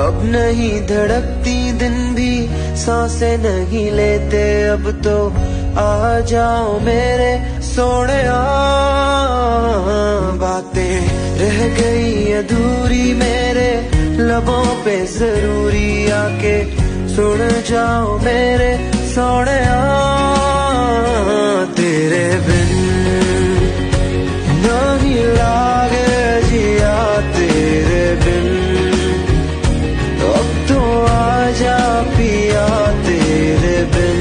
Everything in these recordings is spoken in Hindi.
अब नहीं धड़कती दिन भी, सांसें नहीं लेते अब तो, आ जाओ मेरे सोनिया। बातें रह गई अधूरी मेरे लबों पे जरूरी, आके सुन जाओ मेरे सोनिया। तेरे बिन नहीं लागे जिया, तेरे बिन अब तो आजा पिया, तेरे बिन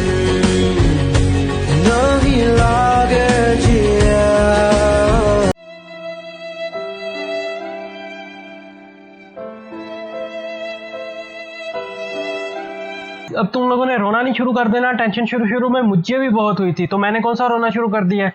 नहीं लागे जिया। अब तुम लोगों ने रोना नहीं शुरू कर देना। टेंशन शुरू में मुझे भी बहुत हुई थी, तो मैंने कौन सा रोना शुरू कर दिया।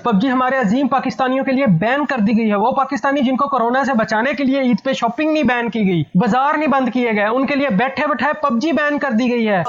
पबजी हमारे अजीम पाकिस्तानियों के लिए बैन कर दी गई है। वो पाकिस्तानी जिनको कोरोना से बचाने के लिए ईद पे शॉपिंग नहीं बैन की गई, बाजार नहीं बंद किए गए, उनके लिए बैठे बैठे पबजी बैन कर दी गई है।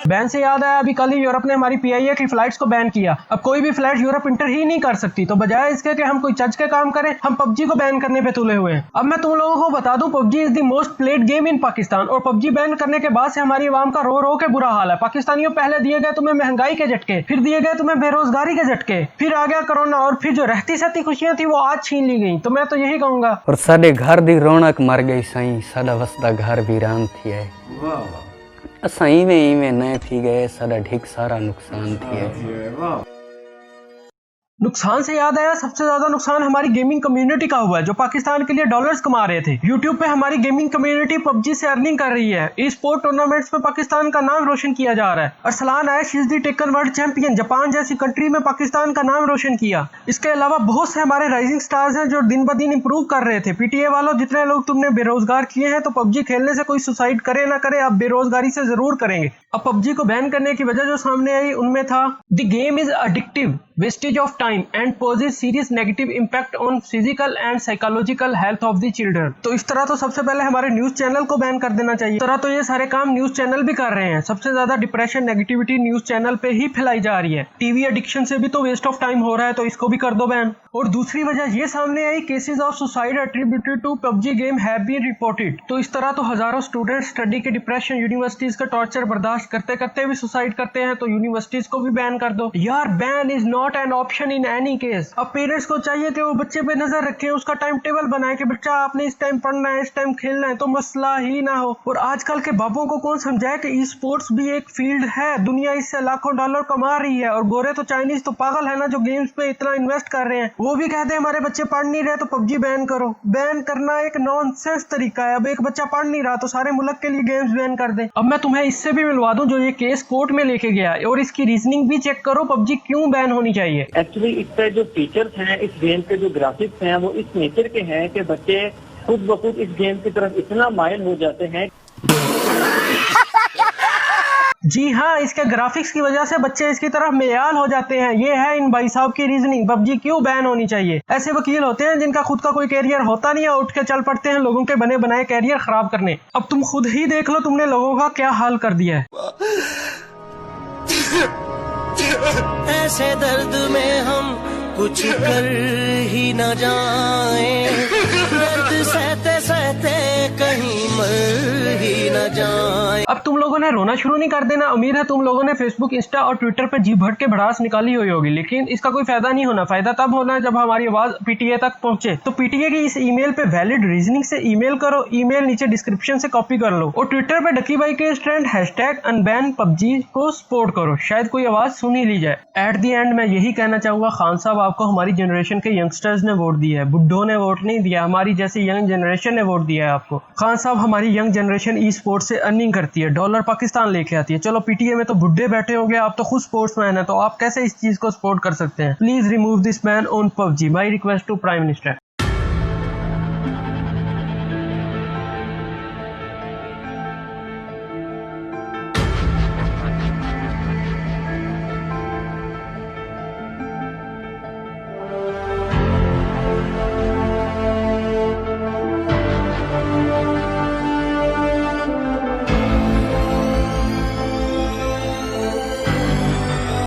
बैन से याद आया, अभी कल ही यूरोप ने हमारी पीआईए की फ्लाइट्स को बैन किया। अब कोई भी फ्लाइट यूरोप इंटर ही नहीं कर सकती, तो बजाय इसके कि हम कोई चज के काम करें, हम पबजी को बैन करने पे तुले हुए हैं। अब मैं तुम लोगों को बता दूं, PUBG is the most played game in Pakistan, और पबजी बैन करने के बाद से हमारी आवाम का रो रो के बुरा हाल है। पाकिस्तानियों, पहले दिए गए तुम्हें महंगाई के झटके, फिर दिए गए तुम्हें बेरोजगारी के झटके, फिर आ गया कोरोना, और फिर जो रहती सहती खुशियां थी वो आज छीन ली गई। तो मैं तो यही कहूंगा, और साडे घर दी रौनक मर गई साईं, साडा वसदा घर वीरान थी है। असां इवें न थी गए, साडा ढिक सारा नुकसान थी है। नुकसान से याद आया, सबसे ज्यादा नुकसान हमारी गेमिंग कम्युनिटी का हुआ है, जो पाकिस्तान के लिए डॉलर्स कमा रहे थे। यूट्यूब पे हमारी गेमिंग कम्युनिटी पबजी से अर्निंग कर रही है। ई स्पोर्ट टूर्नामेंट्स में पाकिस्तान का नाम रोशन किया जा रहा है। Arsalan Ash is the Tekken world champion, Japan जैसी कंट्री में पाकिस्तान का नाम रोशन किया। इसके अलावा बहुत से हमारे राइजिंग स्टार्स हैं जो दिन ब दिन इंप्रूव कर रहे थे। पीटीए वालों, जितने लोग तुमने बेरोजगार किए हैं, तो पबजी खेलने से कोई सुसाइड करे ना करे, आप बेरोजगारी से जरूर करेंगे। अब पबजी को बैन करने की वजह जो सामने आई, उनमें था the game is addictive, wastage of time and poses serious negative impact on physical and psychological health of the children। तो इस तरह तो सबसे पहले हमारे न्यूज चैनल को बैन कर देना चाहिए। इस तरह तो ये सारे काम न्यूज चैनल भी कर रहे हैं। सबसे ज्यादा डिप्रेशन, नेगेटिविटी न्यूज चैनल पे ही फैलाई जा रही है। टीवी एडिक्शन से भी तो वेस्ट ऑफ टाइम हो रहा है, तो इसको भी कर दो बैन। और दूसरी वजह ये सामने आई, cases of suicide attributed to PUBG game have been reported. तो इस तरह तो हजारों स्टूडेंट स्टडी के डिप्रेशन, यूनिवर्सिटीज का टॉर्चर बर्दाश्त करते करते भी सुसाइड करते हैं, तो यूनिवर्सिटीज को भी बैन कर दो यार। Ban is not an option in any case. अब पेरेंट्स को चाहिए कि वो बच्चे पे नजर रखें, उसका टाइम टेबल बनाए कि बच्चा आपने इस टाइम पढ़ना है, इस टाइम खेलना है, तो मसला ही ना हो। और आजकल के बापों को कौन समझाए कि ई स्पोर्ट्स भी एक फील्ड है, दुनिया इससे लाखों डॉलर कमा रही है। और गोरे तो चाइनीज तो पागल है ना, जो गेम्स पे इतना इन्वेस्ट कर रहे हैं, वो भी कहते हैं हमारे बच्चे पढ़ नहीं रहे तो पबजी बैन करो। बैन करना एक नॉनसेंस तरीका है। अब एक बच्चा पढ़ नहीं रहा तो सारे मुल्क के लिए गेम्स बैन कर दे। अब मैं तुम्हें इससे भी मिलवा दूं, जो ये केस कोर्ट में लेके गया, और इसकी रीजनिंग भी चेक करो, पबजी क्यों बैन होनी चाहिए। एक्चुअली इसका जो फीचर्स हैं, इस गेम के जो ग्राफिक्स हैं, वो इस नेचर के हैं कि बच्चे खुद ब खुद इस गेम की तरफ इतना मायल हो जाते हैं। जी हाँ, इसके ग्राफिक्स की वजह से बच्चे इसकी तरफ मेयाल हो जाते हैं। ये है इन भाई साहब की रीजनिंग, पबजी क्यों बैन होनी चाहिए। ऐसे वकील होते हैं जिनका खुद का कोई कैरियर होता नहीं है, उठ के चल पड़ते हैं लोगों के बने बनाए कैरियर खराब करने। अब तुम खुद ही देख लो, तुमने लोगों का क्या हाल कर दिया है। ऐसे दर्द में हम कुछ कर ही न जाएं, दर्द सहते सहते कहीं मर ही न जाएं। अब तुम लोगों ने रोना शुरू नहीं कर देना। उम्मीद है तुम लोगों ने फेसबुक, इंस्टा और ट्विटर पे जी भर के भड़ास निकाली हुई होगी, लेकिन इसका कोई फायदा नहीं होना। फायदा तब होना है जब हमारी आवाज पीटीए तक पहुंचे। तो पीटीए की इस ईमेल पे वैलिड रीजनिंग से ईमेल करो। ईमेल नीचे डिस्क्रिप्शन से कॉपी कर लो, और ट्विटर पे डकी भाई के ट्रेंड #unbanpubg को सपोर्ट करो, शायद कोई आवाज सुन ही ली जाए। एट दी एंड मैं यही कहना चाहूंगा, खान साहब आपको हमारी जनरेशन के यंगस्टर्स ने वोट दिया है, बुड्ढों ने वोट नहीं दिया, हमारी जैसी यंग जनरेशन ने वोट दिया है आपको। खान साहब, हमारी यंग जनरेशन ई स्पोर्ट्स से अर्निंग करती है, डॉलर पाकिस्तान लेके आती है। चलो पीटीए में तो बुड्ढे बैठे होंगे, आप तो खुद स्पोर्ट्समैन है, तो आप कैसे इस चीज को सपोर्ट कर सकते हैं। Please remove this ban on PUBG, my request to prime minister.